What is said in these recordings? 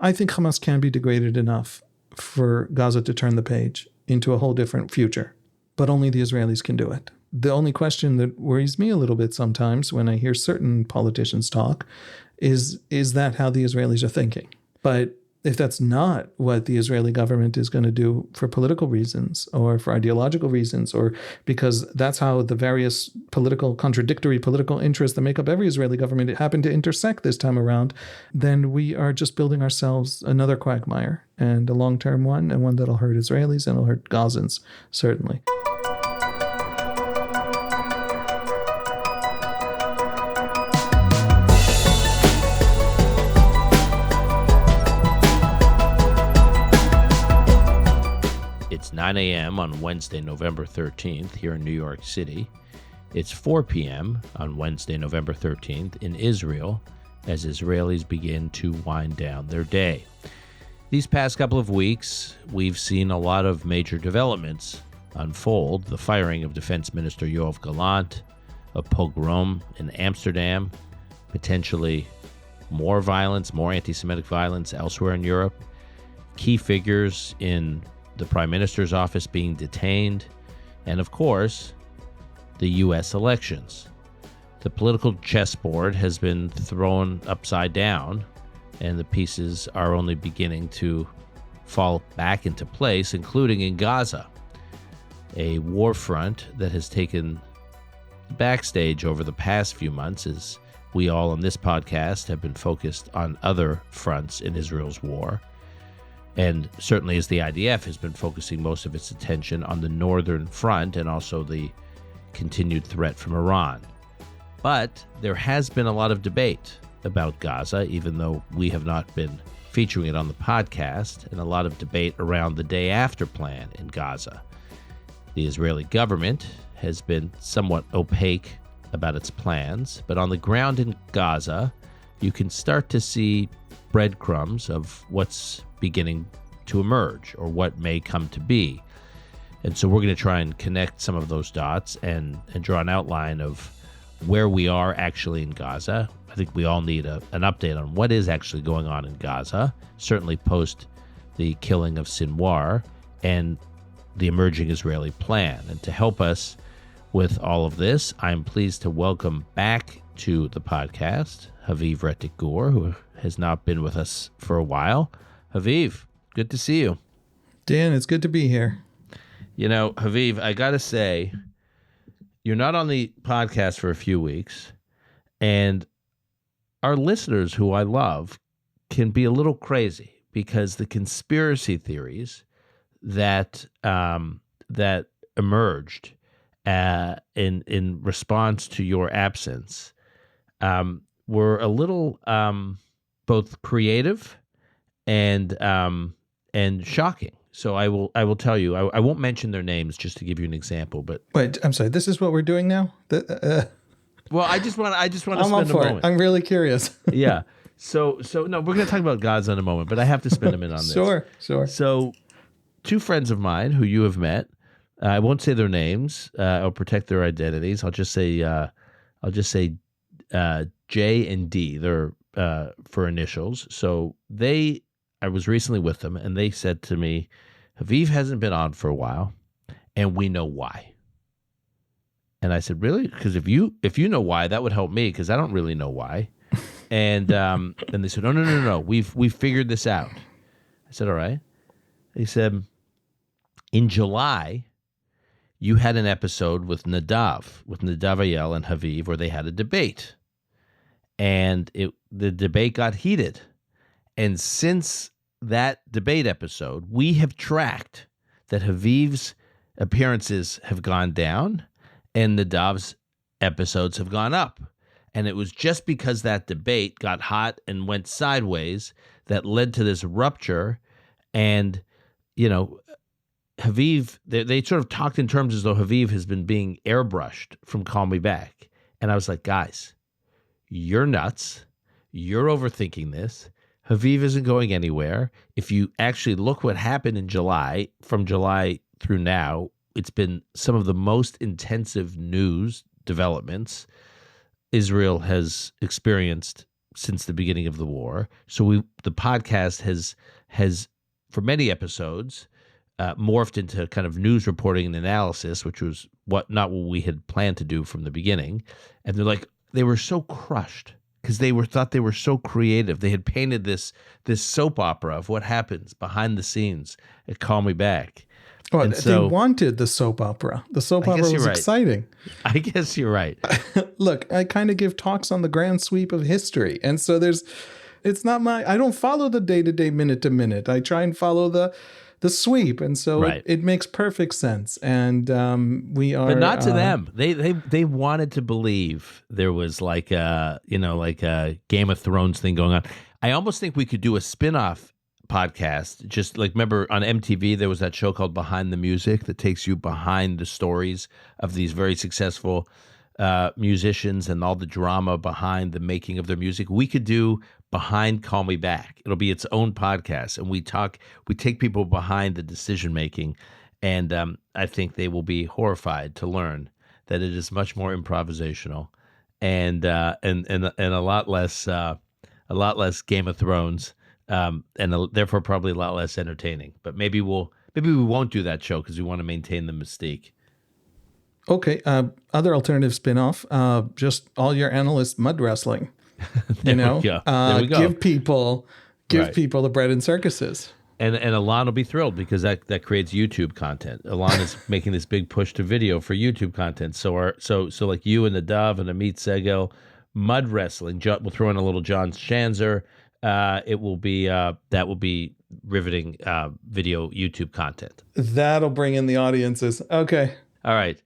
I think Hamas can be degraded enough for Gaza to turn the page into a whole different future, but only the Israelis can do it. The only question that worries me a little bit sometimes when I hear certain politicians talk is that how the Israelis are thinking? But if that's not what the Israeli government is going to do for political reasons or for ideological reasons, or because that's how the various contradictory political interests that make up every Israeli government happen to intersect this time around, then we are just building ourselves another quagmire, and a long-term one, and one that'll hurt Israelis and will hurt Gazans, certainly. It's 9 a.m. on Wednesday, November 13th here in New York City. It's 4 p.m. on Wednesday, November 13th in Israel as Israelis begin to wind down their day. These past couple of weeks, we've seen a lot of major developments unfold. The firing of Defense Minister Yoav Gallant, a pogrom in Amsterdam, potentially more violence, more anti-Semitic violence elsewhere in Europe, key figures in the Prime Minister's office being detained, and of course, the U.S. elections. The political chessboard has been thrown upside down, and the pieces are only beginning to fall back into place, including in Gaza, a war front that has taken backstage over the past few months as we all on this podcast have been focused on other fronts in Israel's war. And certainly as the IDF has been focusing most of its attention on the northern front and also the continued threat from Iran. But there has been a lot of debate about Gaza, even though we have not been featuring it on the podcast, and a lot of debate around the day after plan in Gaza. The Israeli government has been somewhat opaque about its plans, but on the ground in Gaza, you can start to see breadcrumbs of what's beginning to emerge or what may come to be. And so we're going to try and connect some of those dots and draw an outline of where we are actually in Gaza. I think we all need an update on what is actually going on in Gaza, certainly post the killing of Sinwar and the emerging Israeli plan. And to help us with all of this, I'm pleased to welcome back to the podcast Haviv Rettig Gur, who has not been with us for a while. Haviv, good to see you. Dan, it's good to be here. You know, Haviv, I got to say, you're not on the podcast for a few weeks, and our listeners, who I love, can be a little crazy because the conspiracy theories that that emerged in response to your absence were a little both creative and shocking. So I will tell you. I won't mention their names just to give you an example. But wait, I'm sorry. This is what we're doing now. Well, I just want to spend a moment. I'm really curious. Yeah. So no, we're going to talk about Gaza in a moment, but I have to spend a minute on this. Sure. So, two friends of mine who you have met. I won't say their names. I'll protect their identities. I'll just say J and D. They're for initials. So I was recently with them, and they said to me, Haviv hasn't been on for a while, and we know why. And I said, really? Because if you know why, that would help me, because I don't really know why. And they said, no. We've figured this out. I said, all right. They said, in July, you had an episode with Nadav Ayel and Haviv, where they had a debate. And the debate got heated. And since that debate episode, we have tracked that Haviv's appearances have gone down and Nadav's episodes have gone up. And it was just because that debate got hot and went sideways that led to this rupture. And, you know, Haviv, they sort of talked in terms as though Haviv has been being airbrushed from Call Me Back. And I was like, guys, you're nuts. You're overthinking this. Haviv isn't going anywhere. If you actually look what happened in July, from July through now, it's been some of the most intensive news developments Israel has experienced since the beginning of the war. So the podcast has for many episodes morphed into kind of news reporting and analysis, which was not what we had planned to do from the beginning. And they were so crushed because thought they were so creative. They had painted this soap opera of what happens behind the scenes at Call Me Back. Oh, and they wanted the soap opera. The soap opera was exciting. I guess you're right. Look, I kind of give talks on the grand sweep of history. And so it's not I don't follow the day-to-day, minute-to-minute. I try and follow the sweep. And so it makes perfect sense. And we are... But not to them. They wanted to believe there was like a Game of Thrones thing going on. I almost think we could do a spin-off podcast. Just like, remember on MTV, there was that show called Behind the Music that takes you behind the stories of these very successful musicians and all the drama behind the making of their music. We could do Behind Call Me Back. It'll be its own podcast, and we take people behind the decision making, and I think they will be horrified to learn that it is much more improvisational and a lot less Game of Thrones. And therefore probably a lot less entertaining. But maybe we won't do that show because we want to maintain the mystique. Okay. Other alternative spinoff, just all your analyst mud wrestling. There we go. Give people the bread and circuses. And Alon will be thrilled because that creates YouTube content. Alon is making this big push to video for YouTube content. So like you and the Dove and Amit Segel, mud wrestling. We'll throw in a little John Schanzer. It will be that will be riveting video YouTube content. That'll bring in the audiences. Okay. All right.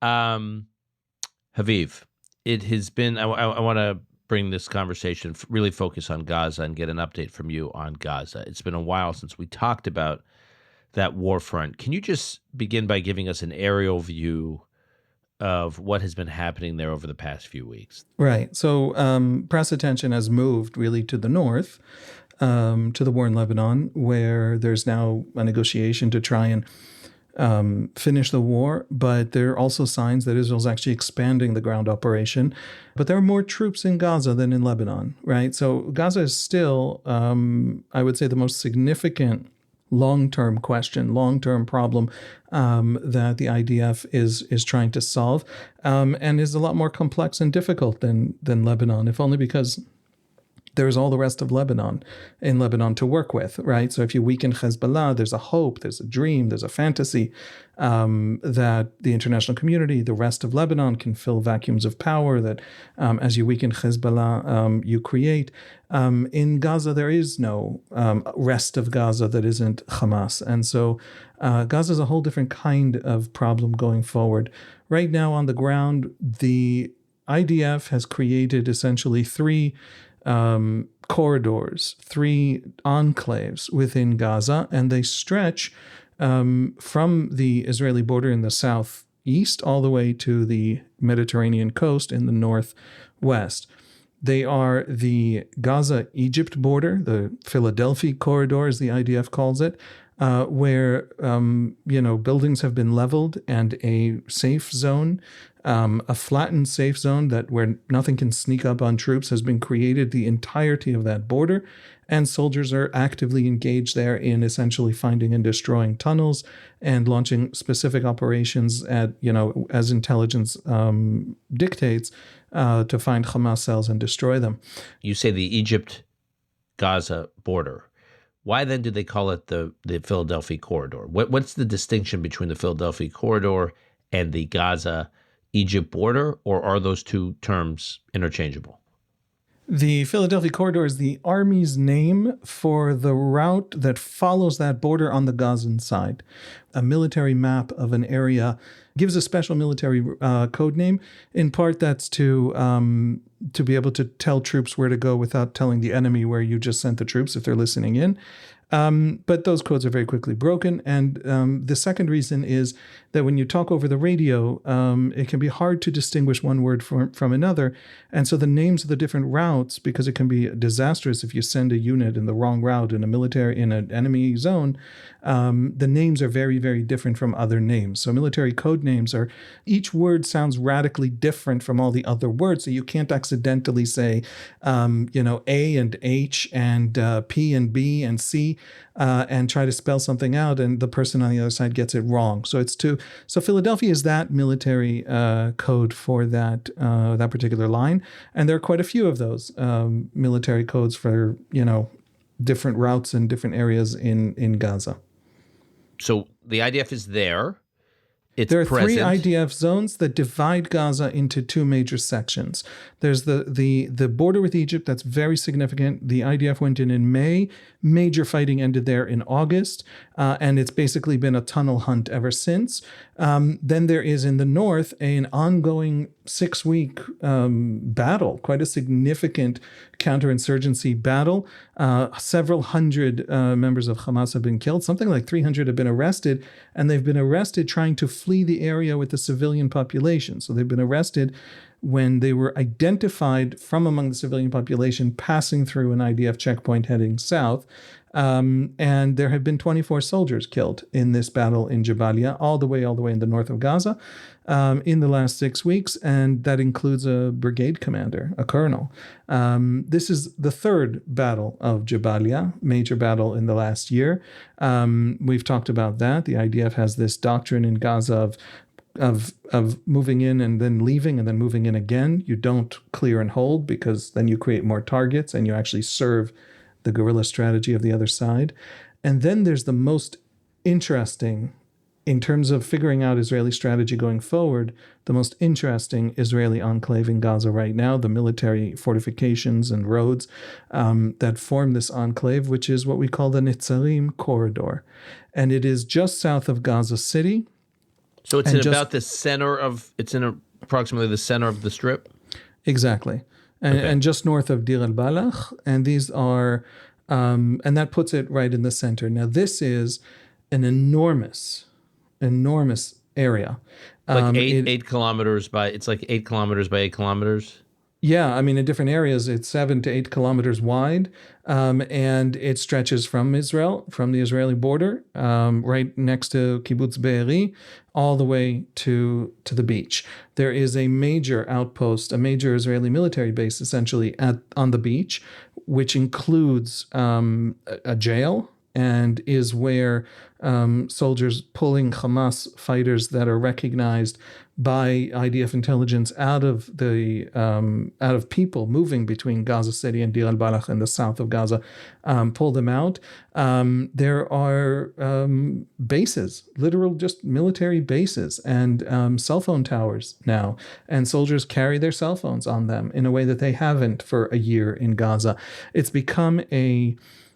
Haviv, it has been, I want to bring this conversation, really focus on Gaza and get an update from you on Gaza. It's been a while since we talked about that war front. Can you just begin by giving us an aerial view of what has been happening there over the past few weeks? Right. So press attention has moved really to the north, to the war in Lebanon, where there's now a negotiation to try and finish the war. But there are also signs that Israel's actually expanding the ground operation. But there are more troops in Gaza than in Lebanon, right? So Gaza is still, I would say, the most significant long-term question, long-term problem that the IDF is trying to solve, and is a lot more complex and difficult than Lebanon, if only because there's all the rest of Lebanon in Lebanon to work with, right? So if you weaken Hezbollah, there's a hope, there's a dream, there's a fantasy that the international community, the rest of Lebanon, can fill vacuums of power that as you weaken Hezbollah, you create. In Gaza, there is no rest of Gaza that isn't Hamas. And so Gaza is a whole different kind of problem going forward. Right now on the ground, the IDF has created essentially three corridors, three enclaves within Gaza, and they stretch from the Israeli border in the southeast all the way to the Mediterranean coast in the northwest. They are the Gaza-Egypt border, the Philadelphi Corridor, as the IDF calls it, where buildings have been leveled and a safe zone, a flattened safe zone where nothing can sneak up on troops, has been created the entirety of that border, and soldiers are actively engaged there in essentially finding and destroying tunnels and launching specific operations as intelligence dictates to find Hamas cells and destroy them. You say the Egypt-Gaza border. Why then do they call it the Philadelphi Corridor? What's the distinction between the Philadelphi Corridor and the Gaza-Egypt border, or are those two terms interchangeable? The Philadelphia Corridor is the Army's name for the route that follows that border on the Gazan side. A military map of an area gives a special military code name. In part, that's to be able to tell troops where to go without telling the enemy where you just sent the troops if they're listening in. But those codes are very quickly broken. And the second reason is that when you talk over the radio, it can be hard to distinguish one word from another. And so the names of the different routes, because it can be disastrous if you send a unit in the wrong route in an enemy zone, the names are very, very different from other names. So military code names each word sounds radically different from all the other words. So you can't accidentally say, A and H and P and B and C and try to spell something out, and the person on the other side gets it wrong. So Philadelphia is that military code for that particular line, and there are quite a few of those military codes for different routes and different areas in Gaza. So the IDF is there. There are present. 3 IDF zones that divide Gaza into 2 major sections. There's the border with Egypt, that's very significant. The IDF went in May. Major fighting ended there in August, and it's basically been a tunnel hunt ever since. Then there is in the north an ongoing 6-week battle, quite a significant counterinsurgency battle. Several hundred members of Hamas have been killed. Something like 300 have been arrested, and they've been arrested trying to flee the area with the civilian population. So they've been arrested when they were identified from among the civilian population passing through an IDF checkpoint heading south. And there have been 24 soldiers killed in this battle in Jabalia, all the way in the north of Gaza, in the last 6 weeks. And that includes a brigade commander, a colonel. This is the 3rd battle of Jabalia, major battle in the last year. We've talked about that. The IDF has this doctrine in Gaza of moving in and then leaving and then moving in again. You don't clear and hold, because then you create more targets and you actually serve the guerrilla strategy of the other side. And then there's the most interesting, in terms of figuring out Israeli strategy going forward, the most interesting Israeli enclave in Gaza right now, the military fortifications and roads that form this enclave, which is what we call the Netzarim Corridor. And it is just south of Gaza City. So it's in approximately the center of the strip? Exactly. And just north of Deir al-Balach. And these are, and that puts it right in the center. Now, this is an enormous area. Like 8 kilometers it's like 8 kilometers by 8 kilometers? Yeah, I mean, in different areas, it's 7 to 8 kilometers wide, and it stretches from Israel, from the Israeli border, right next to Kibbutz Be'eri, all the way to the beach. There is a major outpost, a major Israeli military base, essentially, on the beach, which includes a jail, and is where soldiers pulling Hamas fighters that are recognized by IDF intelligence out of people moving between Gaza City and Deir al-Balach in the south of Gaza, pull them out. There are bases, literal just military bases, and cell phone towers now, and soldiers carry their cell phones on them in a way that they haven't for a year in Gaza. It's become a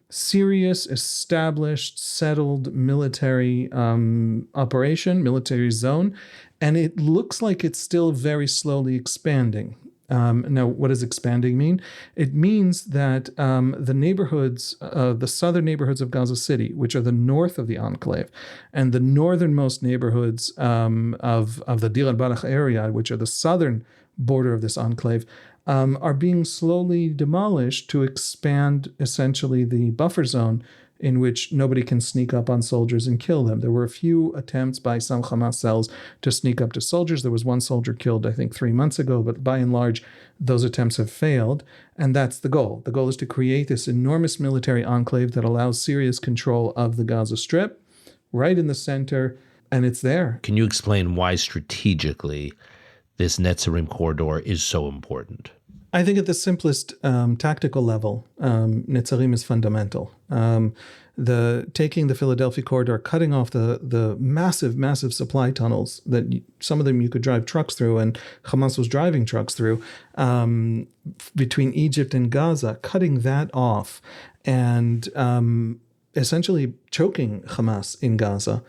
serious, established, settled military operation, military zone, and it looks like it's still very slowly expanding. Now, what does expanding mean? It means that the neighborhoods, the southern neighborhoods of Gaza City, which are the north of the enclave, and the northernmost neighborhoods of the Deir al-Balach area, which are the southern border of this enclave, are being slowly demolished to expand essentially the buffer zone in which nobody can sneak up on soldiers and kill them. There were a few attempts by some Hamas cells to sneak up to soldiers. There was one soldier killed, I think, 3 months ago, but by and large, those attempts have failed. And that's the goal. The goal is to create this enormous military enclave that allows serious control of the Gaza Strip, right in the center, and it's there. Can you explain why strategically this Netzarim corridor is so important? I think at the simplest tactical level, Netzarim is fundamental. Taking the Philadelphi Corridor, cutting off the massive supply tunnels that some of them you could drive trucks through, and Hamas was driving trucks through, between Egypt and Gaza, cutting that off and essentially choking Hamas in Gaza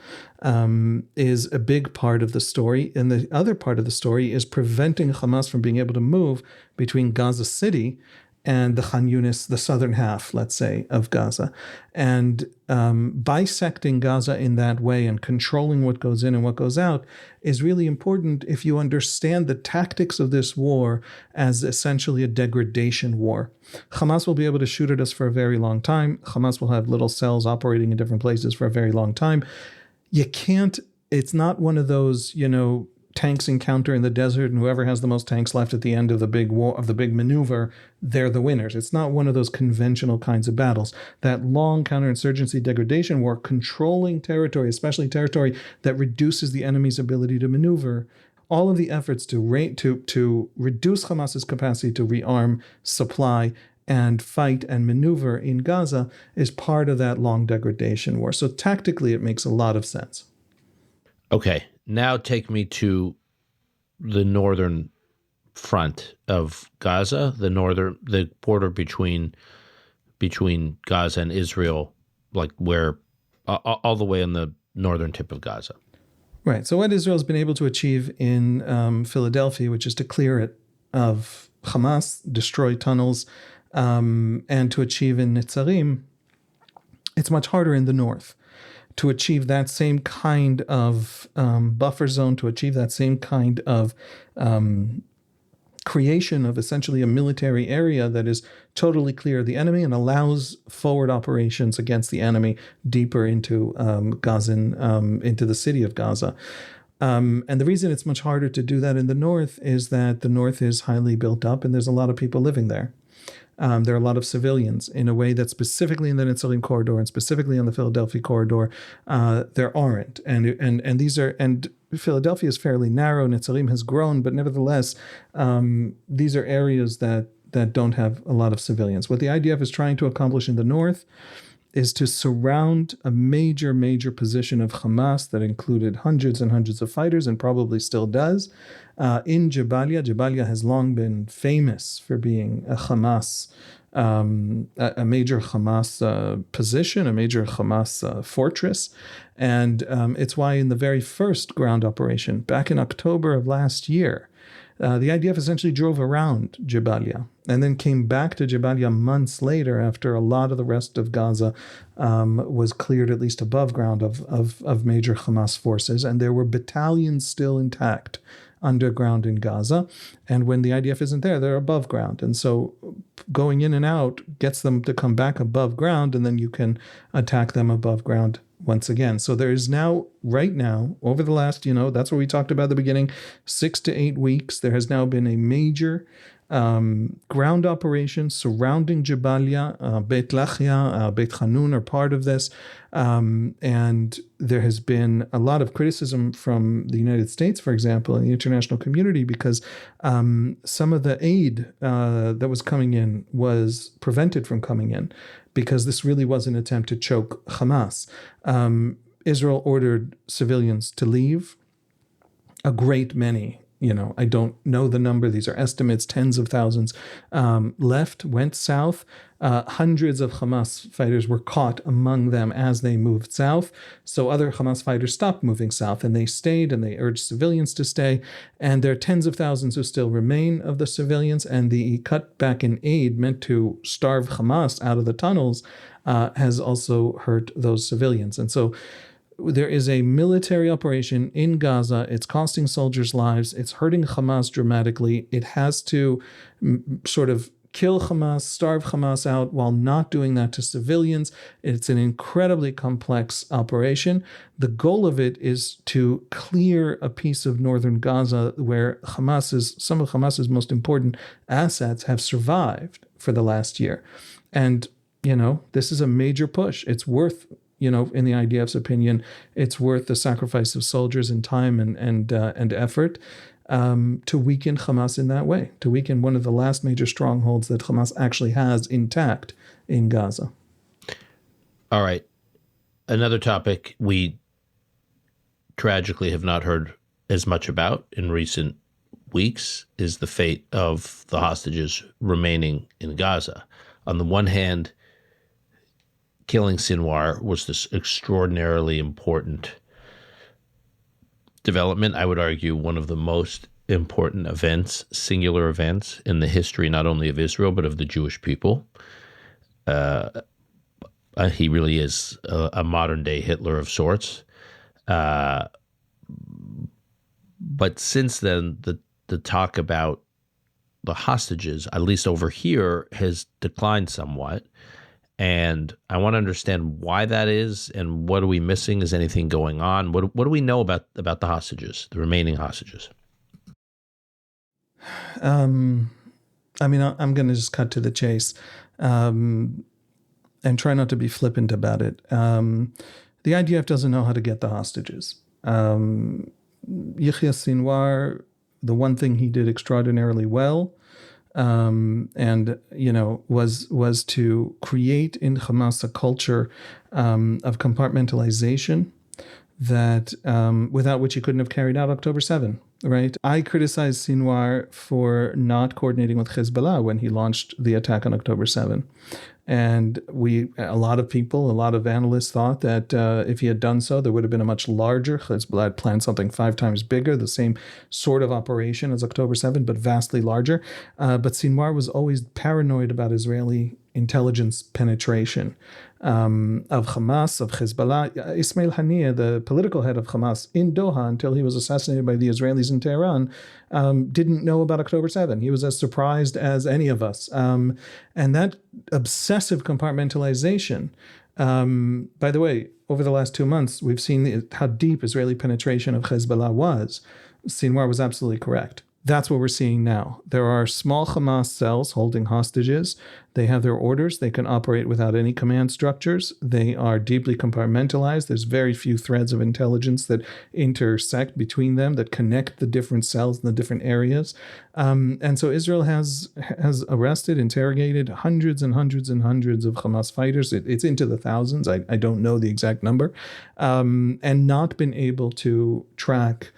is a big part of the story. And the other part of the story is preventing Hamas from being able to move between Gaza City and the Khan Yunis, the southern half, let's say, of Gaza. And bisecting Gaza in that way and controlling what goes in and what goes out is really important if you understand the tactics of this war as essentially a degradation war. Hamas will be able to shoot at us for a very long time. Hamas will have little cells operating in different places for a very long time. It's not one of those, tanks encounter in the desert, and whoever has the most tanks left at the end of the big war, of the big maneuver, they're the winners. It's not one of those conventional kinds of battles. That long counterinsurgency degradation war, controlling territory, especially territory that reduces the enemy's ability to maneuver, all of the efforts to reduce Hamas's capacity to rearm, supply, and fight and maneuver in Gaza is part of that long degradation war. So tactically, it makes a lot of sense. Okay, now take me to the northern front of Gaza, the border between Gaza and Israel, like where all the way on the northern tip of Gaza. Right. So what Israel's been able to achieve in Philadelphia, which is to clear it of Hamas, destroy tunnels, and to achieve in Netzarim, it's much harder in the north. To achieve that same kind of buffer zone, to achieve that same kind of creation of essentially a military area that is totally clear of the enemy and allows forward operations against the enemy deeper into into the city of Gaza. And the reason it's much harder to do that in the north is that the north is highly built up and there's a lot of people living there. There are a lot of civilians in a way that specifically in the Netzarim Corridor and specifically on the Philadelphi Corridor, there aren't. And Philadelphia is fairly narrow. Netzarim has grown, but nevertheless, these are areas that don't have a lot of civilians. What the IDF is trying to accomplish in the north is to surround a major, major position of Hamas that included hundreds and hundreds of fighters and probably still does. In Jabalia. Jabalia has long been famous for being a Hamas, a major Hamas position, a major Hamas fortress. And it's why in the very first ground operation, back in October of last year, the IDF essentially drove around Jabalia and then came back to Jabalia months later after a lot of the rest of Gaza was cleared at least above ground of major Hamas forces. And there were battalions still intact underground in Gaza. And when the IDF isn't there, they're above ground. And so going in and out gets them to come back above ground, and then you can attack them above ground once again. So there is now, right now, over the last, that's what we talked about at the beginning, 6 to 8 weeks, there has now been a major ground operation surrounding Jabalia. Beit Lachia, Beit Hanun are part of this. And there has been a lot of criticism from the United States, for example, and the international community, because some of the aid that was coming in was prevented from coming in, because this really was an attempt to choke Hamas. Israel ordered civilians to leave. A great many, I don't know the number. These are estimates, tens of thousands went south. Hundreds of Hamas fighters were caught among them as they moved south. So other Hamas fighters stopped moving south and they stayed, and they urged civilians to stay. And there are tens of thousands who still remain of the civilians. And the cutback in aid meant to starve Hamas out of the tunnels has also hurt those civilians. And so there is a military operation in Gaza. It's costing soldiers' lives. It's hurting Hamas dramatically. It has to sort of kill Hamas, starve Hamas out while not doing that to civilians. It's an incredibly complex operation. The goal of it is to clear a piece of northern Gaza where some of Hamas's most important assets have survived for the last year. And, this is a major push. It's worth, in the IDF's opinion, it's worth the sacrifice of soldiers and time and effort to weaken Hamas in that way, to weaken one of the last major strongholds that Hamas actually has intact in Gaza. All right. Another topic we tragically have not heard as much about in recent weeks is the fate of the hostages remaining in Gaza. On the one hand, killing Sinwar was this extraordinarily important development. I would argue one of the most important events, singular events in the history not only of Israel but of the Jewish people. He really is a modern-day Hitler of sorts. But since then, the talk about the hostages, at least over here, has declined somewhat. And I want to understand why that is, and what are we missing? Is anything going on? What do we know about the hostages, the remaining hostages? I'm going to just cut to the chase, and try not to be flippant about it. The IDF doesn't know how to get the hostages. Yahya Sinwar, the one thing he did extraordinarily well, was to create in Hamas a culture of compartmentalization that without which he couldn't have carried out October 7. Right. I criticized Sinwar for not coordinating with Hezbollah when he launched the attack on October 7. And a lot of people, a lot of analysts thought that if he had done so, there would have been a much larger. Hezbollah had planned something 5 times bigger, the same sort of operation as October 7, but vastly larger. But Sinwar was always paranoid about Israeli intelligence penetration of Hamas, of Hezbollah. Ismail Haniyeh, the political head of Hamas in Doha, until he was assassinated by the Israelis in Tehran, didn't know about October 7. He was as surprised as any of us. And that obsessive compartmentalization, by the way, over the last 2 months, we've seen how deep Israeli penetration of Hezbollah was. Sinwar was absolutely correct. That's what we're seeing now. There are small Hamas cells holding hostages. They have their orders. They can operate without any command structures. They are deeply compartmentalized. There's very few threads of intelligence that intersect between them, that connect the different cells in the different areas. And so Israel has arrested, interrogated hundreds and hundreds and hundreds of Hamas fighters. It's into the thousands. I don't know the exact number. And not been able to track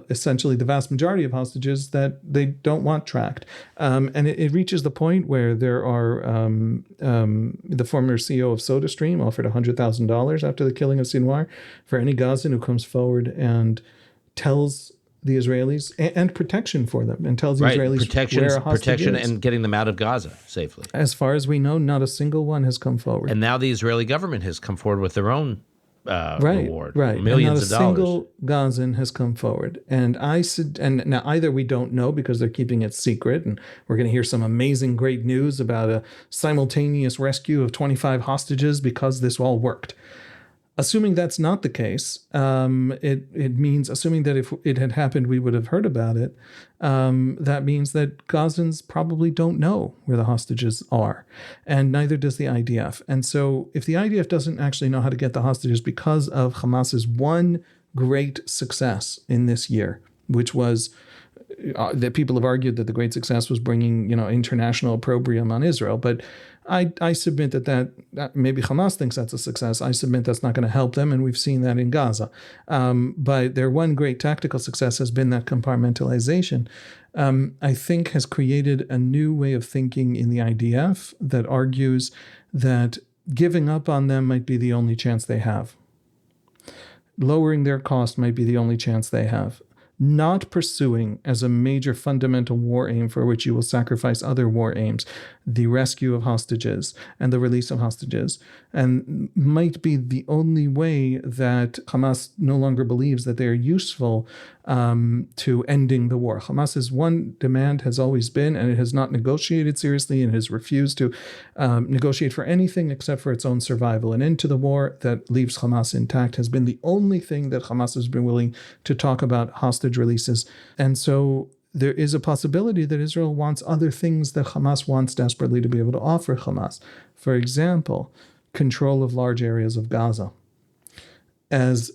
essentially the vast majority of hostages that they don't want tracked. And it reaches the point where there are, the former CEO of SodaStream offered $100,000 after the killing of Sinwar for any Gazan who comes forward and tells the Israelis, and protection for them, and tells the Israelis where a hostage protection is. and getting them out of Gaza safely. As far as we know, not a single one has come forward. And now the Israeli government has come forward with their own reward, right. millions of dollars. And not a single Gazan has come forward. And and now either we don't know because they're keeping it secret, and we're going to hear some amazing, great news about a simultaneous rescue of 25 hostages because this all worked. Assuming that's not the case, it means, assuming that if it had happened, we would have heard about it, that means that Gazans probably don't know where the hostages are, and neither does the IDF. And so if the IDF doesn't actually know how to get the hostages because of Hamas's one great success in this year, which was that people have argued that the great success was bringing, international opprobrium on Israel. But I submit that maybe Hamas thinks that's a success. I submit that's not going to help them, and we've seen that in Gaza. But their one great tactical success has been that compartmentalization. I think has created a new way of thinking in the IDF that argues that giving up on them might be the only chance they have. Lowering their cost might be the only chance they have. Not pursuing as a major fundamental war aim for which you will sacrifice other war aims, the rescue of hostages and the release of hostages, and might be the only way that Hamas no longer believes that they are useful to ending the war. Hamas's one demand has always been, and it has not negotiated seriously and has refused to negotiate for anything except for its own survival. An end to the war that leaves Hamas intact has been the only thing that Hamas has been willing to talk about hostage releases. And so there is a possibility that Israel wants other things that Hamas wants desperately to be able to offer Hamas. For example, control of large areas of Gaza as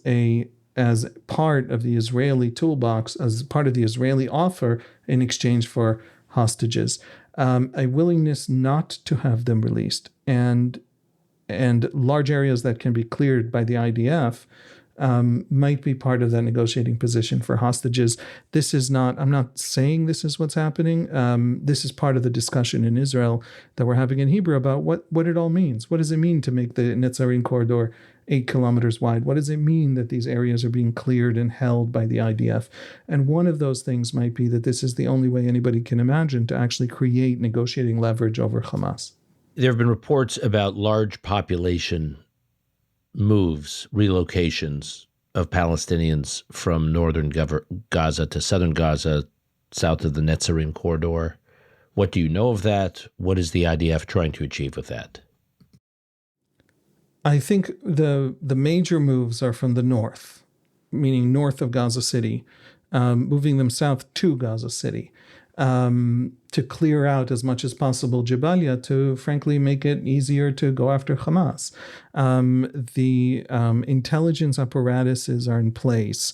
part of the Israeli toolbox, as part of the Israeli offer in exchange for hostages, a willingness not to have them released, and large areas that can be cleared by the IDF might be part of that negotiating position for hostages. This is not, I'm not saying this is what's happening. This is part of the discussion in Israel that we're having in Hebrew about what it all means. What does it mean to make the Netzarim Corridor 8 kilometers wide? What does it mean that these areas are being cleared and held by the IDF? And one of those things might be that this is the only way anybody can imagine to actually create negotiating leverage over Hamas. There have been reports about large population moves, relocations of Palestinians from northern Gaza to southern Gaza, south of the Netzarim Corridor. What do you know of that? What is the IDF trying to achieve with that? I think the major moves are from the north, meaning north of Gaza City, moving them south to Gaza City, to clear out as much as possible Jabalia, to frankly make it easier to go after Hamas. The intelligence apparatuses are in place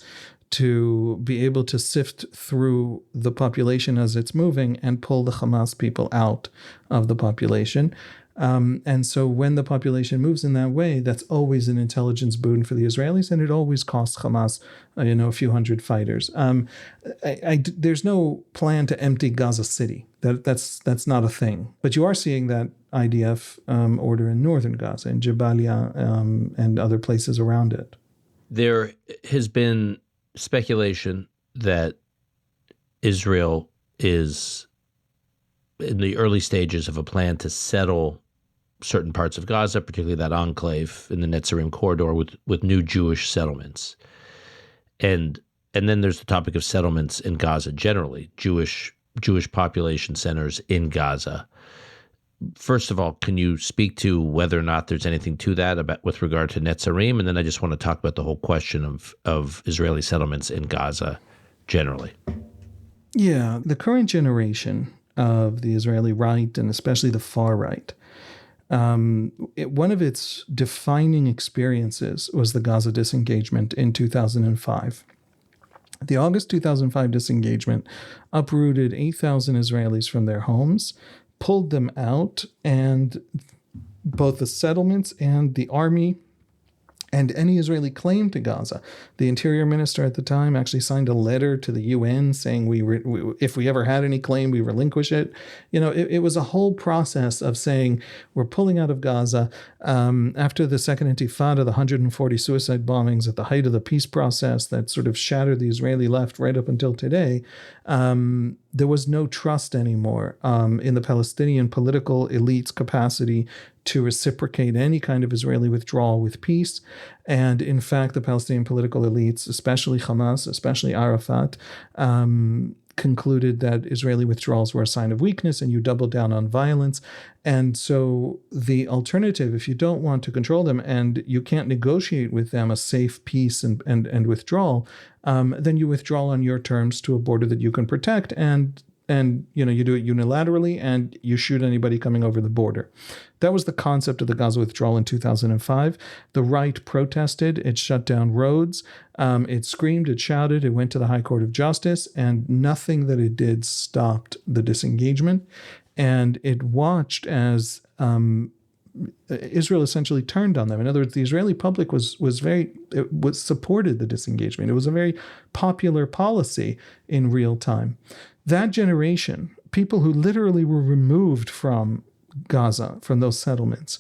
to be able to sift through the population as it's moving and pull the Hamas people out of the population. And so when the population moves in that way, that's always an intelligence boon for the Israelis, and it always costs Hamas, a few hundred fighters. There's no plan to empty Gaza City. That's not a thing. But you are seeing that IDF order in northern Gaza, in Jabalia, and other places around it. There has been speculation that Israel is in the early stages of a plan to settle certain parts of Gaza, particularly that enclave in the Netzarim Corridor, with new Jewish settlements. And then there's the topic of settlements in Gaza generally, Jewish population centers in Gaza. First of all, can you speak to whether or not there's anything to that with regard to Netzarim? And then I just want to talk about the whole question of Israeli settlements in Gaza generally. Yeah, the current generation of the Israeli right, and especially the far right, one of its defining experiences was the Gaza disengagement in 2005. The August 2005 disengagement uprooted 8,000 Israelis from their homes, pulled them out, and both the settlements and the army and any Israeli claim to Gaza. The interior minister at the time actually signed a letter to the UN saying if we ever had any claim, we relinquish it. It was a whole process of saying we're pulling out of Gaza. After the second Intifada, the 140 suicide bombings at the height of the peace process that sort of shattered the Israeli left right up until today, there was no trust anymore in the Palestinian political elite's capacity to reciprocate any kind of Israeli withdrawal with peace. And in fact, the Palestinian political elites, especially Hamas, especially Arafat, concluded that Israeli withdrawals were a sign of weakness and you double down on violence. And so the alternative, if you don't want to control them and you can't negotiate with them a safe peace and withdrawal, then you withdraw on your terms to a border that you can protect, and you do it unilaterally and you shoot anybody coming over the border. That was the concept of the Gaza withdrawal in 2005. The right protested. It shut down roads. It screamed, it shouted, it went to the High Court of Justice, and nothing that it did stopped the disengagement. And it watched as Israel essentially turned on them. In other words, the Israeli public supported the disengagement. It was a very popular policy in real time. That generation, people who literally were removed from Gaza, from those settlements,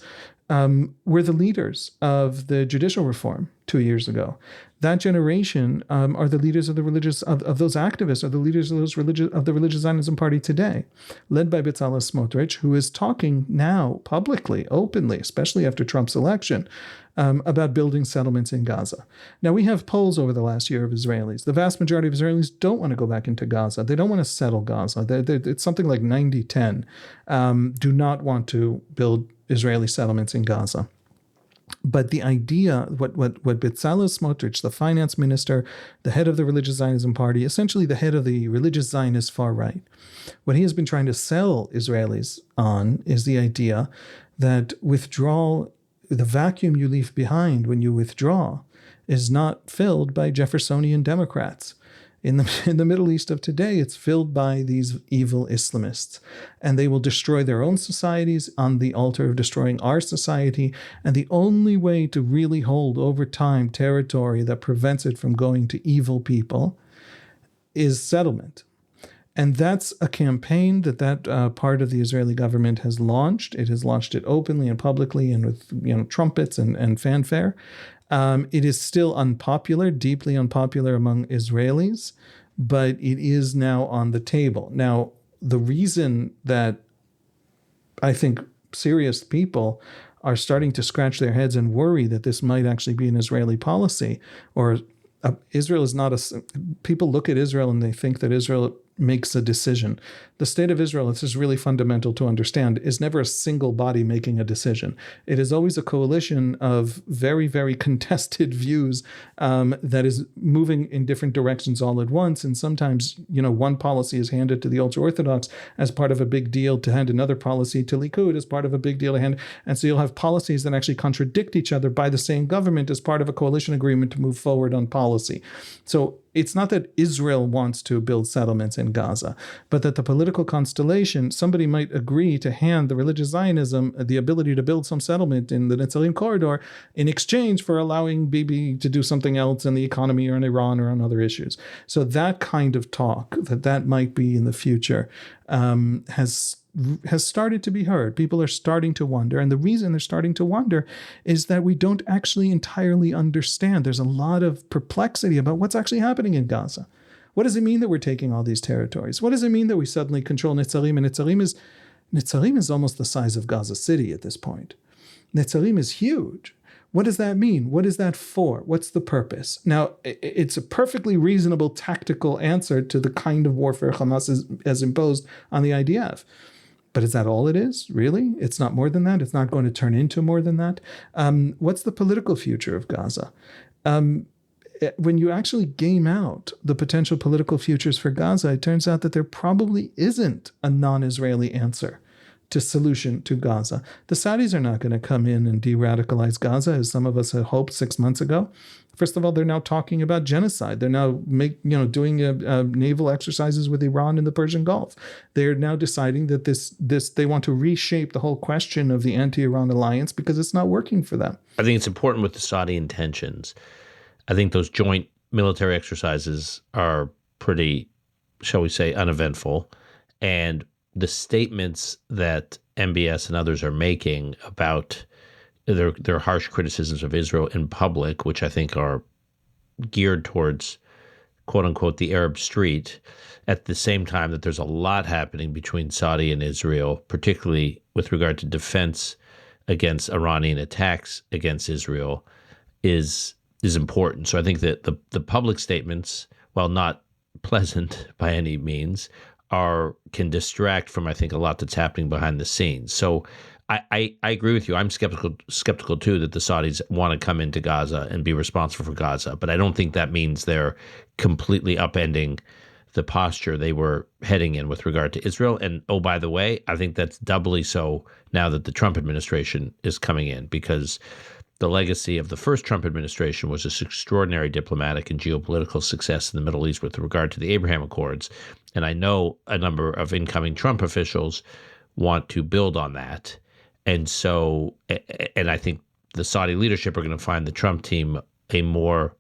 were the leaders of the judicial reform 2 years ago. That generation are the leaders of those activists, are the leaders of the religious Zionism party today, led by Bezalel Smotrich, who is talking now publicly, openly, especially after Trump's election, about building settlements in Gaza. Now, we have polls over the last year of Israelis. The vast majority of Israelis don't want to go back into Gaza. They don't want to settle Gaza. It's something like 90-10 do not want to build Israeli settlements in Gaza. But the idea, what Bezalel Smotrich, the finance minister, the head of the religious Zionism party, essentially the head of the religious Zionist far right, what he has been trying to sell Israelis on is the idea that withdrawal, the vacuum you leave behind when you withdraw, is not filled by Jeffersonian Democrats. In the Middle East of today, it's filled by these evil Islamists, and they will destroy their own societies on the altar of destroying our society. And the only way to really hold over time territory that prevents it from going to evil people is settlement. And that's a campaign that part of the Israeli government has launched. It has launched it openly and publicly and with trumpets and fanfare. It is still unpopular, deeply unpopular among Israelis, but it is now on the table. Now, the reason that I think serious people are starting to scratch their heads and worry that this might actually be an Israeli policy, or Israel is not people look at Israel and they think that Israel makes a decision. The state of Israel, this is really fundamental to understand, is never a single body making a decision. It is always a coalition of very, very contested views that is moving in different directions all at once. And sometimes, one policy is handed to the ultra-Orthodox as part of a big deal to hand another policy to Likud as part of a big deal to hand. And so you'll have policies that actually contradict each other by the same government as part of a coalition agreement to move forward on policy. So it's not that Israel wants to build settlements in Gaza, but that the political constellation, somebody might agree to hand the religious Zionism the ability to build some settlement in the Netzarim Corridor in exchange for allowing Bibi to do something else in the economy or in Iran or on other issues. So that kind of talk, that might be in the future, has started to be heard. People are starting to wonder. And the reason they're starting to wonder is that we don't actually entirely understand. There's a lot of perplexity about what's actually happening in Gaza. What does it mean that we're taking all these territories? What does it mean that we suddenly control Netzarim? And Netzarim is almost the size of Gaza City at this point. Netzarim is huge. What does that mean? What is that for? What's the purpose? Now, it's a perfectly reasonable tactical answer to the kind of warfare Hamas has imposed on the IDF. But is that all it is? Really? It's not more than that? It's not going to turn into more than that? What's the political future of Gaza? When you actually game out the potential political futures for Gaza, it turns out that there probably isn't a non-Israeli answer to solution to Gaza. The Saudis are not going to come in and de-radicalize Gaza, as some of us had hoped 6 months ago. First of all, they're now talking about genocide. They're now doing naval exercises with Iran in the Persian Gulf. They're now deciding that they want to reshape the whole question of the anti-Iran alliance because it's not working for them. I think it's important with the Saudi intentions. I think those joint military exercises are pretty, shall we say, uneventful. And the statements that MBS and others are making about their harsh criticisms of Israel in public, which I think are geared towards, quote unquote, the Arab street, at the same time that there's a lot happening between Saudi and Israel, particularly with regard to defense against Iranian attacks against Israel, is important. So I think that the public statements, while not pleasant by any means, can distract from, I think, a lot that's happening behind the scenes. So I agree with you. I'm skeptical too that the Saudis want to come into Gaza and be responsible for Gaza, but I don't think that means they're completely upending the posture they were heading in with regard to Israel. And oh, by the way, I think that's doubly so now that the Trump administration is coming in, because the legacy of the first Trump administration was this extraordinary diplomatic and geopolitical success in the Middle East with regard to the Abraham Accords. And I know a number of incoming Trump officials want to build on that. And so, and I think the Saudi leadership are going to find the Trump team a more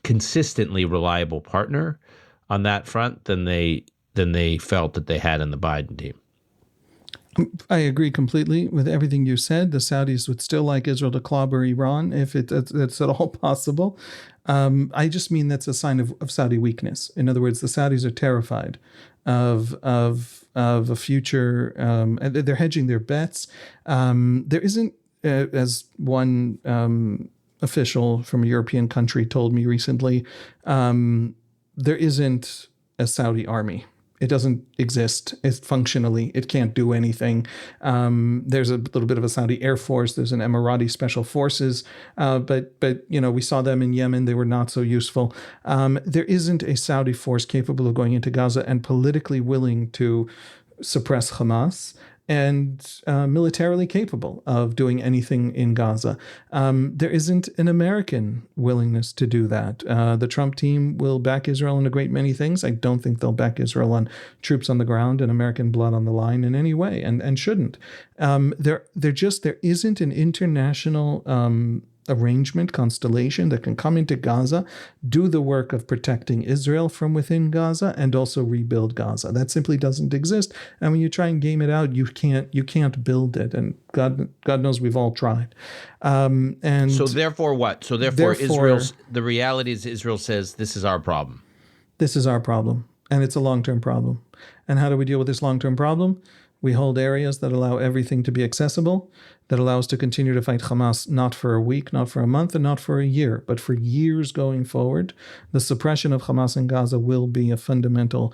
consistently reliable partner on that front than they felt that they had in the Biden team. I agree completely with everything you said. The Saudis would still like Israel to clobber Iran if it's at all possible. I just mean that's a sign of Saudi weakness. In other words, the Saudis are terrified of a future. They're hedging their bets. There isn't, as one official from a European country told me recently, there isn't a Saudi army. It doesn't exist. It can't do anything. There's a little bit of a Saudi Air Force. There's an Emirati Special Forces, but we saw them in Yemen. They were not so useful. There isn't a Saudi force capable of going into Gaza and politically willing to suppress Hamas and militarily capable of doing anything in Gaza. There isn't an American willingness to do that. The Trump team will back Israel in a great many things. I don't think they'll back Israel on troops on the ground and American blood on the line in any way, and shouldn't. There isn't an international arrangement, constellation that can come into Gaza, do the work of protecting Israel from within Gaza, and also rebuild Gaza. That simply doesn't exist. And when you try and game it out, you can't build it. And God knows we've all tried. And so therefore, what? So therefore, the reality is Israel says this is our problem. This is our problem, and it's a long-term problem. And how do we deal with this long-term problem? We hold areas that allow everything to be accessible, that allow us to continue to fight Hamas not for a week, not for a month, and not for a year, but for years going forward. The suppression of Hamas in Gaza will be a fundamental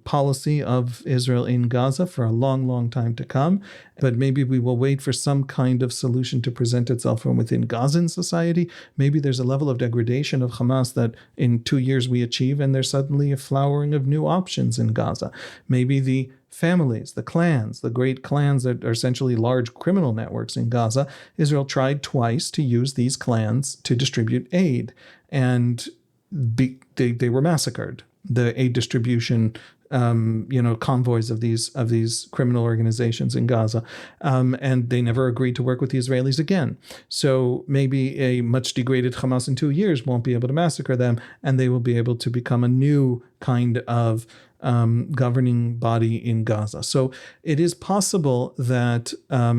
policy of Israel in Gaza for a long, long time to come. But maybe we will wait for some kind of solution to present itself from within Gazan society. Maybe there's a level of degradation of Hamas that in 2 years we achieve, and there's suddenly a flowering of new options in Gaza. Maybe the families, the clans, the great clans that are essentially large criminal networks in Gaza, Israel tried twice to use these clans to distribute aid, and they were massacred. The aid distribution, convoys of these criminal organizations in Gaza, and they never agreed to work with the Israelis again. So maybe a much degraded Hamas in 2 years won't be able to massacre them, and they will be able to become a new kind of governing body in Gaza. So it is possible that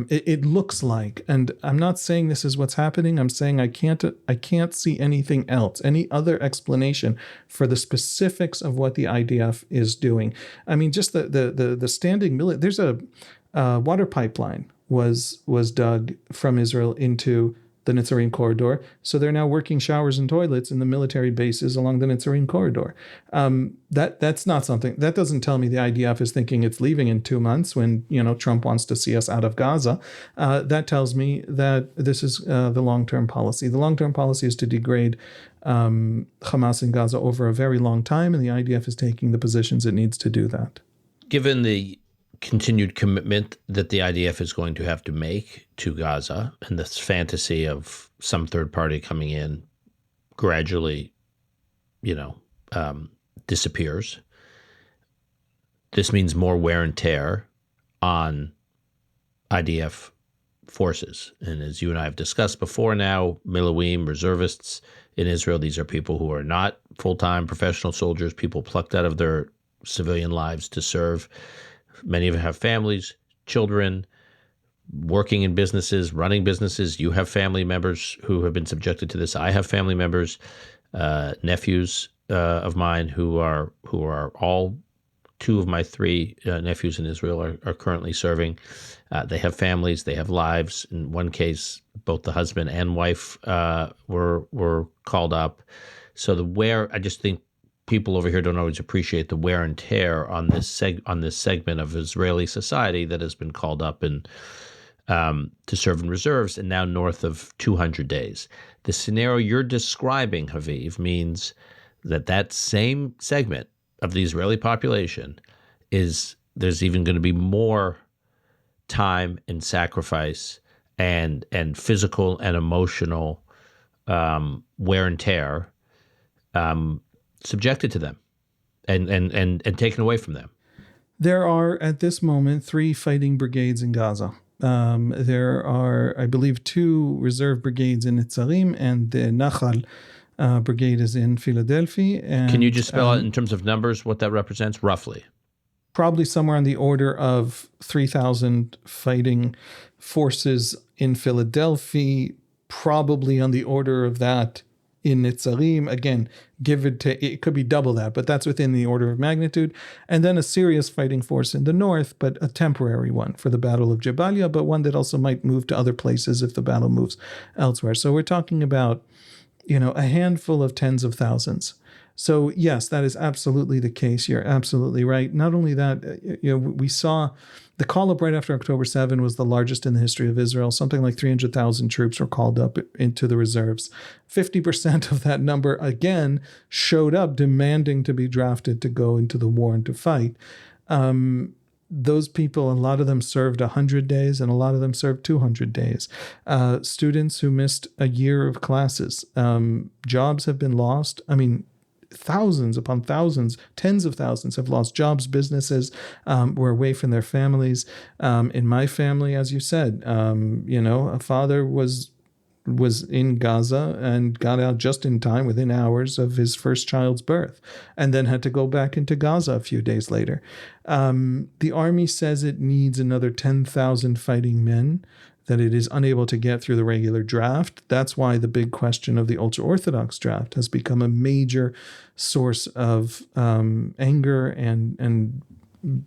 it looks like, and I'm not saying this is what's happening. I'm saying I can't see anything else, any other explanation for the specifics of what the IDF is doing. I mean, just the standing military. There's a water pipeline was dug from Israel into the Netzarim Corridor. So they're now working showers and toilets in the military bases along the Netzarim Corridor. That's not something, that doesn't tell me the IDF is thinking it's leaving in 2 months when, Trump wants to see us out of Gaza. That tells me that this is the long-term policy. The long-term policy is to degrade Hamas in Gaza over a very long time, and the IDF is taking the positions it needs to do that. Given the continued commitment that the IDF is going to have to make to Gaza, and this fantasy of some third party coming in gradually, disappears. This means more wear and tear on IDF forces. And as you and I have discussed before now, Miloim, reservists in Israel, these are people who are not full-time professional soldiers, people plucked out of their civilian lives to serve. Many of them have families, children, working in businesses, running businesses. You have family members who have been subjected to this. I have family members, nephews of mine who are all 2 of my 3 nephews in Israel are currently serving. They have families, they have lives. In one case, both the husband and wife were called up. So I just think people over here don't always appreciate the wear and tear on this segment of Israeli society that has been called up and to serve in reserves, and now north of 200 days. The scenario you're describing, Haviv, means that same segment of the Israeli population there's even going to be more time and sacrifice and physical and emotional wear and tear subjected to them and taken away from them. There are, at this moment, 3 fighting brigades in Gaza. There are, I believe, 2 reserve brigades in Netzarim, and the Nachal brigade is in Philadelphi. And, can you just spell out in terms of numbers what that represents, roughly? Probably somewhere on the order of 3,000 fighting forces in Philadelphia, probably on the order of that in Netzarim. Again, it could be double that, but that's within the order of magnitude. And then a serious fighting force in the north, but a temporary one for the Battle of Jabalia, but one that also might move to other places if the battle moves elsewhere. So we're talking about, a handful of tens of thousands. So yes, that is absolutely the case. You're absolutely right. Not only that, we saw the call-up right after October 7 was the largest in the history of Israel. Something like 300,000 troops were called up into the reserves. 50% of that number, again, showed up demanding to be drafted to go into the war and to fight. Those people, a lot of them served 100 days and a lot of them served 200 days. Students who missed a year of classes. Jobs have been lost. I mean, thousands upon thousands, tens of thousands have lost jobs, businesses, were away from their families. In my family, as you said, a father was was in Gaza and got out just in time within hours of his first child's birth, and then had to go back into Gaza a few days later. The army says it needs another 10,000 fighting men, that it is unable to get through the regular draft. That's why the big question of the ultra-Orthodox draft has become a major source of anger and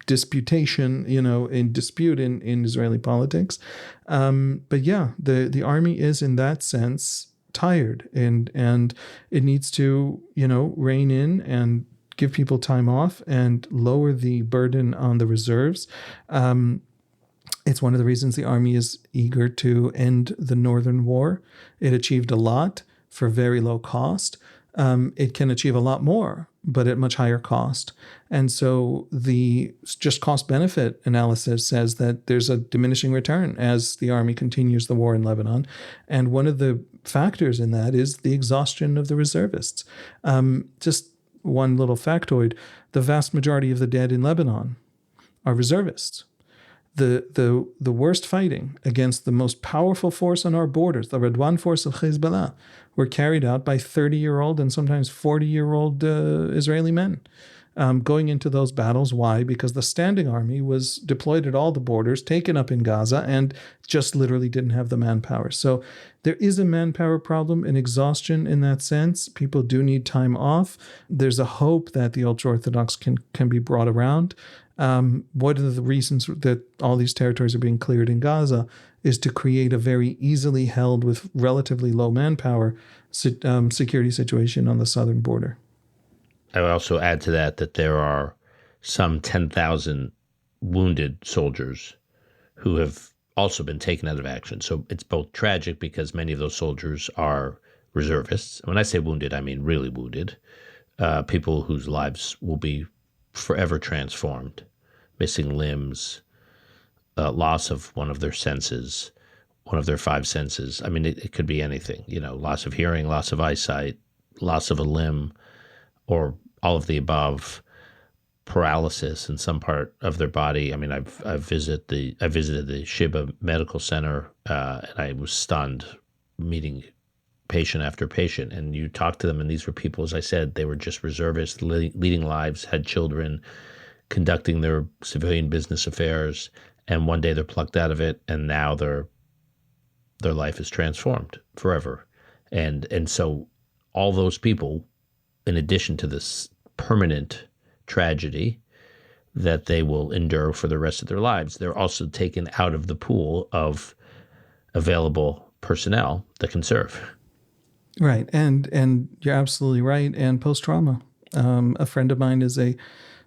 disputation, in dispute in Israeli politics. But yeah, the army is in that sense tired, and it needs to, rein in and give people time off and lower the burden on the reserves. It's one of the reasons the army is eager to end the Northern War. It achieved a lot for very low cost. It can achieve a lot more, but at much higher cost. And so the just cost-benefit analysis says that there's a diminishing return as the army continues the war in Lebanon. And one of the factors in that is the exhaustion of the reservists. Just one little factoid, the vast majority of the dead in Lebanon are reservists. The worst fighting against the most powerful force on our borders, the Radwan force of Hezbollah, were carried out by 30-year-old and sometimes 40-year-old Israeli men going into those battles. Why? Because the standing army was deployed at all the borders, taken up in Gaza, and just literally didn't have the manpower. So there is a manpower problem and exhaustion in that sense. People do need time off. There's a hope that the ultra-Orthodox can be brought around. One of the reasons that all these territories are being cleared in Gaza is to create a very easily held with relatively low manpower security situation on the southern border. I would also add to that there are some 10,000 wounded soldiers who have also been taken out of action. So it's both tragic because many of those soldiers are reservists. When I say wounded, I mean really wounded, people whose lives will be forever transformed. Missing limbs, loss of one of their senses, one of their five senses. I mean, it could be anything, loss of hearing, loss of eyesight, loss of a limb, or all of the above, paralysis in some part of their body. I mean, I visited the Sheba Medical Center, and I was stunned meeting patient after patient. And you talk to them, and these were people, as I said, they were just reservists, leading lives, had children, conducting their civilian business affairs, and one day they're plucked out of it, and now their life is transformed forever. And so all those people, in addition to this permanent tragedy that they will endure for the rest of their lives, they're also taken out of the pool of available personnel that can serve. Right, and you're absolutely right. And post-trauma. A friend of mine is a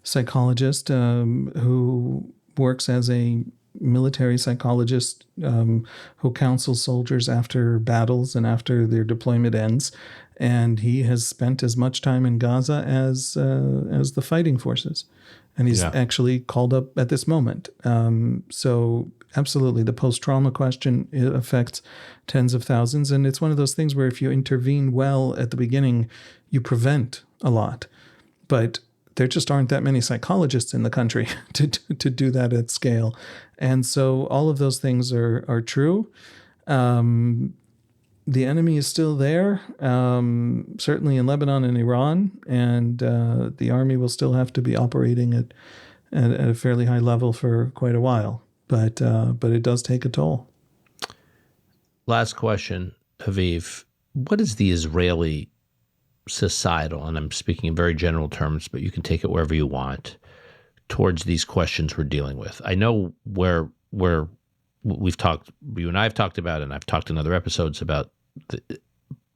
psychologist who works as a military psychologist who counsels soldiers after battles and after their deployment ends. And he has spent as much time in Gaza as the fighting forces. And he's actually called up at this moment. So absolutely, the post-trauma question affects tens of thousands. And it's one of those things where if you intervene well at the beginning, you prevent a lot. But there just aren't that many psychologists in the country to do that at scale. And so all of those things are true. The enemy is still there, certainly in Lebanon and Iran, and the army will still have to be operating at a fairly high level for quite a while. But it does take a toll. Last question, Haviv. What is the Israeli societal, and I'm speaking in very general terms, but you can take it wherever you want, towards these questions we're dealing with? I know where we've talked, you and I have talked about, and I've talked in other episodes about the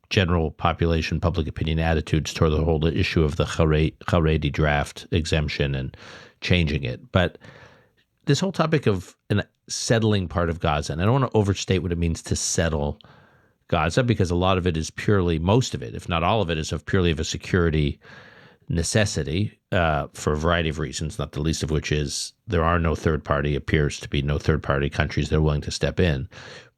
general population, public opinion attitudes toward the whole issue of the Haredi draft exemption and changing it. But this whole topic of a settling part of Gaza, and I don't want to overstate what it means to settle Gaza, because a lot of it is purely, most of it, if not all of it, is purely of a security necessity for a variety of reasons, not the least of which is there are appears to be no third-party countries that are willing to step in.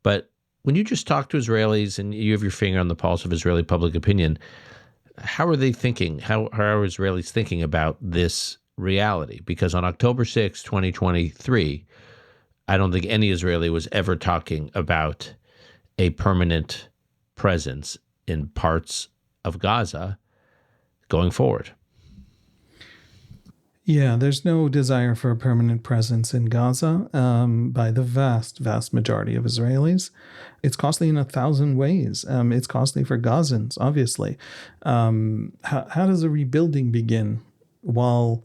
But when you just talk to Israelis and you have your finger on the pulse of Israeli public opinion, how are they thinking? How are Israelis thinking about this reality? Because on October 6, 2023, I don't think any Israeli was ever talking about a permanent presence in parts of Gaza going forward. Yeah, there's no desire for a permanent presence in Gaza by the vast, vast majority of Israelis. It's costly in 1,000 ways. It's costly for Gazans, obviously. How does a rebuilding begin while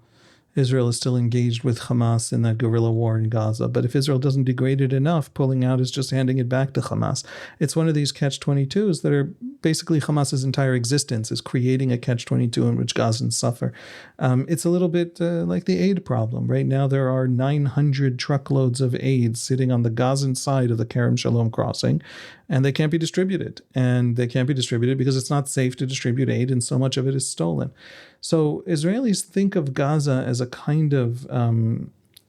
Israel is still engaged with Hamas in that guerrilla war in Gaza? But if Israel doesn't degrade it enough, pulling out is just handing it back to Hamas. It's one of these catch-22s that are basically Hamas's entire existence is creating a catch-22 in which Gazans suffer. It's a little bit like the aid problem. Right now there are 900 truckloads of aid sitting on the Gazan side of the Kerem Shalom crossing, and they can't be distributed. And they can't be distributed because it's not safe to distribute aid, and so much of it is stolen. So Israelis think of Gaza as a kind of,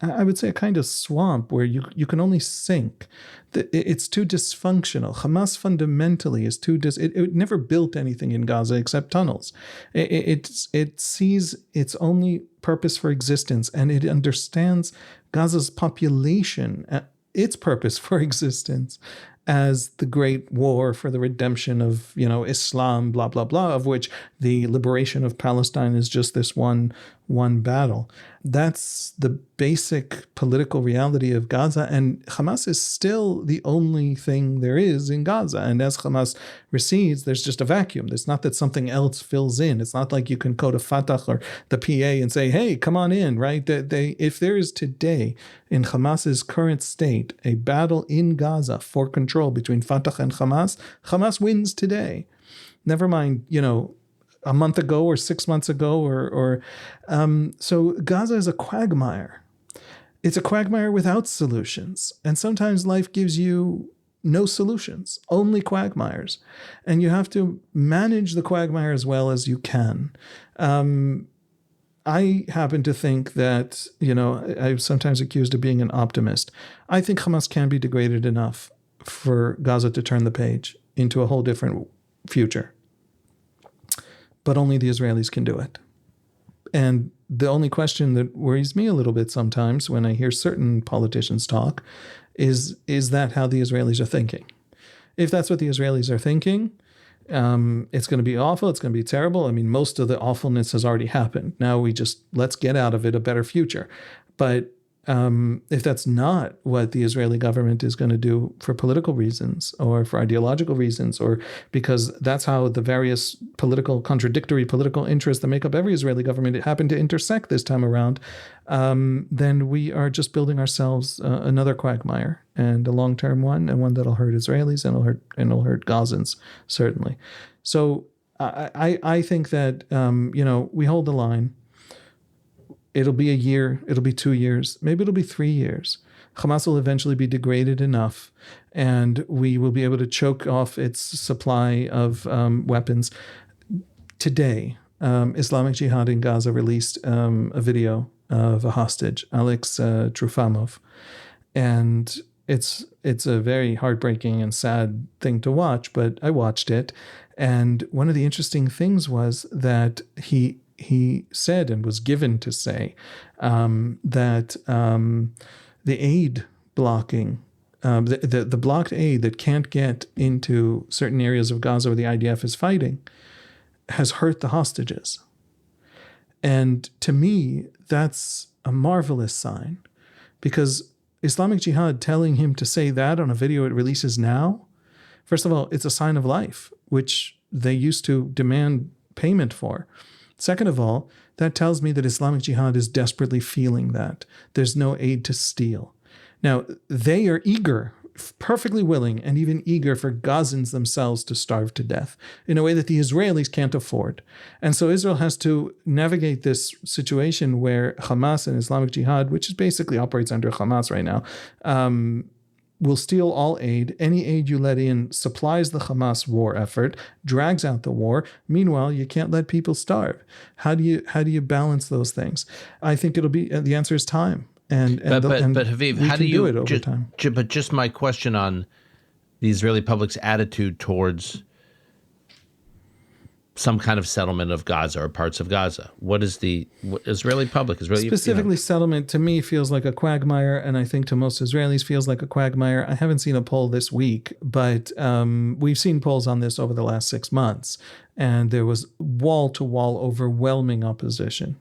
I would say, a kind of swamp where you can only sink. It's too dysfunctional. Hamas fundamentally is too it never built anything in Gaza except tunnels. It sees its only purpose for existence, and it understands Gaza's population, its purpose for existence, as the great war for the redemption of, Islam, blah, blah, blah, of which the liberation of Palestine is just this one battle. That's the basic political reality of Gaza, and Hamas is still the only thing there is in Gaza. And as Hamas recedes, there's just a vacuum. It's not that something else fills in. It's not like you can go to Fatah or the PA and say, hey, come on in, right? If there is today, in Hamas's current state, a battle in Gaza for control between Fatah and Hamas, Hamas wins today. Never mind, a month ago or 6 months ago, so Gaza is a quagmire. It's a quagmire without solutions. And sometimes life gives you no solutions, only quagmires. And you have to manage the quagmire as well as you can. I happen to think that, I'm sometimes accused of being an optimist. I think Hamas can be degraded enough for Gaza to turn the page into a whole different future. But only the Israelis can do it. And the only question that worries me a little bit sometimes when I hear certain politicians talk is that how the Israelis are thinking? If that's what the Israelis are thinking, it's going to be awful. It's going to be terrible. I mean, most of the awfulness has already happened. Now let's get out of it a better future. But if that's not what the Israeli government is going to do for political reasons or for ideological reasons, or because that's how the various contradictory political interests that make up every Israeli government happen to intersect this time around, then we are just building ourselves another quagmire, and a long-term one, and one that'll hurt Israelis and it'll hurt Gazans, certainly. So I think that, we hold the line. It'll be a year, it'll be 2 years, maybe it'll be 3 years. Hamas will eventually be degraded enough, and we will be able to choke off its supply of weapons. Today, Islamic Jihad in Gaza released a video of a hostage, Alex Trufamov, and it's a very heartbreaking and sad thing to watch, but I watched it, and one of the interesting things was that he said and was given to say that the aid blocking, the blocked aid that can't get into certain areas of Gaza where the IDF is fighting, has hurt the hostages. And to me, that's a marvelous sign, because Islamic Jihad telling him to say that on a video it releases now, first of all, it's a sign of life, which they used to demand payment for. Second of all, that tells me that Islamic Jihad is desperately feeling that. There's no aid to steal. Now, they are eager, perfectly willing, and even eager for Gazans themselves to starve to death in a way that the Israelis can't afford. And so Israel has to navigate this situation where Hamas and Islamic Jihad, which is basically operates under Hamas right now, will steal all aid. Any aid you let in supplies the Hamas war effort, drags out the war. Meanwhile, you can't let people starve. How do you balance those things? I think it'll be the answer is time. But Haviv, how do you do it over time? But just my question on the Israeli public's attitude towards some kind of settlement of Gaza or parts of Gaza. What is the Israeli public? Specifically, settlement to me feels like a quagmire, and I think to most Israelis feels like a quagmire. I haven't seen a poll this week, but we've seen polls on this over the last 6 months, and there was wall-to-wall overwhelming opposition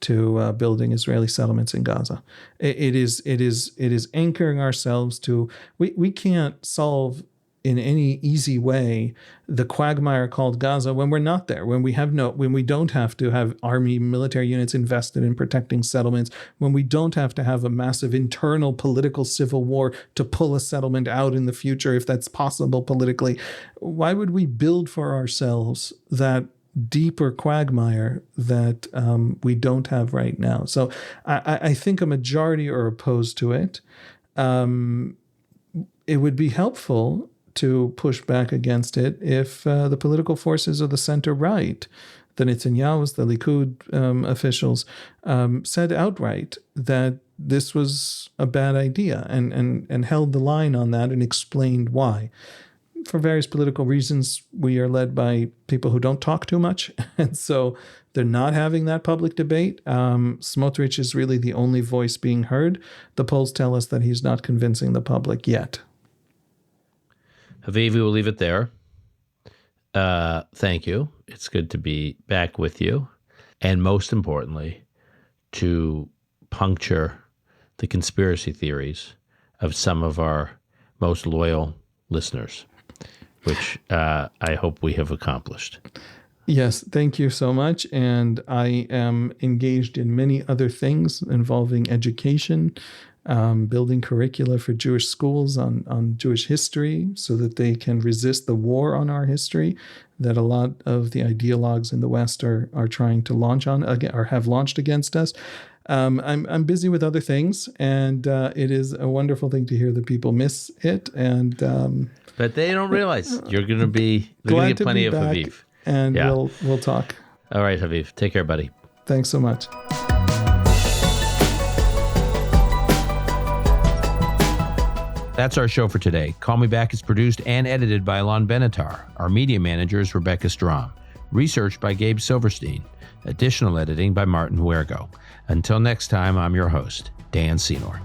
to building Israeli settlements in Gaza. It is anchoring ourselves to we can't solve in any easy way the quagmire called Gaza when we're not there, when we don't have to have army military units invested in protecting settlements, when we don't have to have a massive internal political civil war to pull a settlement out in the future if that's possible politically. Why would we build for ourselves that deeper quagmire that we don't have right now? So I think a majority are opposed to it. It would be helpful to push back against it if the political forces of the center-right, the Netanyahu's, the Likud officials, said outright that this was a bad idea and held the line on that and explained why. For various political reasons, we are led by people who don't talk too much, and so they're not having that public debate. Smotrich is really the only voice being heard. The polls tell us that he's not convincing the public yet. Haviv, we will leave it there. Thank you. It's good to be back with you. And most importantly, to puncture the conspiracy theories of some of our most loyal listeners, which I hope we have accomplished. Yes, thank you so much. And I am engaged in many other things involving education, building curricula for Jewish schools on Jewish history so that they can resist the war on our history that a lot of the ideologues in the West are trying to launch on or have launched against us. I'm busy with other things, and it is a wonderful thing to hear that people miss it. And but they don't realize you're going to get plenty of Haviv. And we'll talk. All right, Haviv. Take care, buddy. Thanks so much. That's our show for today. Call Me Back is produced and edited by Alon Benatar. Our media manager is Rebecca Strom. Research by Gabe Silverstein. Additional editing by Martin Huergo. Until next time, I'm your host, Dan Senor.